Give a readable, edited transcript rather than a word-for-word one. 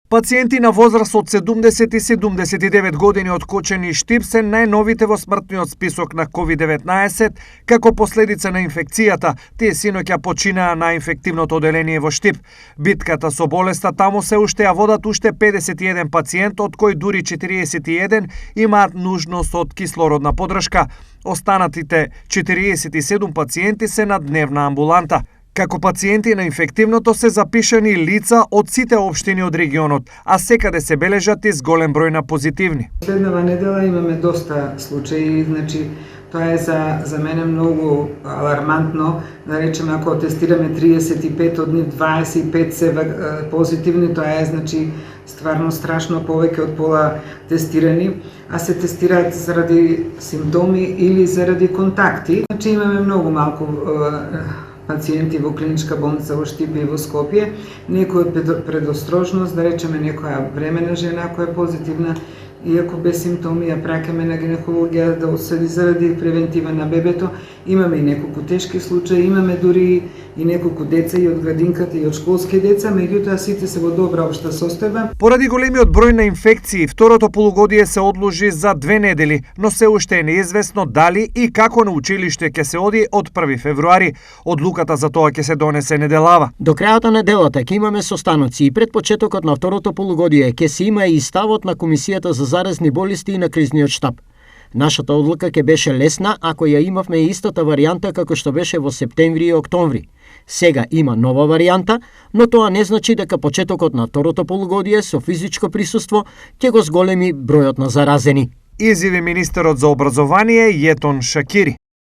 Пациенти на возраст од 70 и 79 години од Кочани и Штип се најновите во смртниот список на COVID-19 како последица на инфекцијата. Тие синоќа починаа на инфективното оделение во Штип. Битката со болеста таму се уште ја водат уште 51 пациент, од кои дури 41 имаат нужност од кислородна поддршка. Останатите 47 пациенти се на дневна амбуланта. Како пациенти на инфективното се запишани лица од сите општини од регионот, а секаде се бележат и зголем број на позитивни. Следнава недела имаме доста случаи, тоа е за мене многу алармантно, да речеме ако тестираме 35 од нив 25 се позитивни, тоа е стварно страшно, повеќе од пола тестирани, а се тестираат заради симптоми или заради контакти. Имаме многу малку пациенти во клиничка болница во Штип и во Скопје, некој предострожност, да речеме некоја бремена жена која е позитивна, иако без симптоми ја праќаме на гинекологија да осуди заради превентива на бебето. Имаме и неколку тешки случаи, имаме дури и неколку деца и од градинката и од школски деца, меѓутоа сите се во добра општа состојба. Поради големиот број на инфекции, второто полугодие се одложи за 2 недели, но се уште е неизвестно дали и како на училиште ќе се оди од 1 февруари. Одлуката за тоа ќе се донесе неделава. До крајот на неделата ќе имаме состаноци и пред почетокот на второто полугодие ќе се има и ставот на Комисијата за заразни болести и на кризниот штаб. Нашата одлука ќе беше лесна ако ја имавме истата варијанта како што беше во септември и октомври. Сега има нова варијанта, но тоа не значи дека почетокот на второто полугодие со физичко присуство ќе го зголеми бројот на заразени. Изјави министерот за образование Јетон Шакири.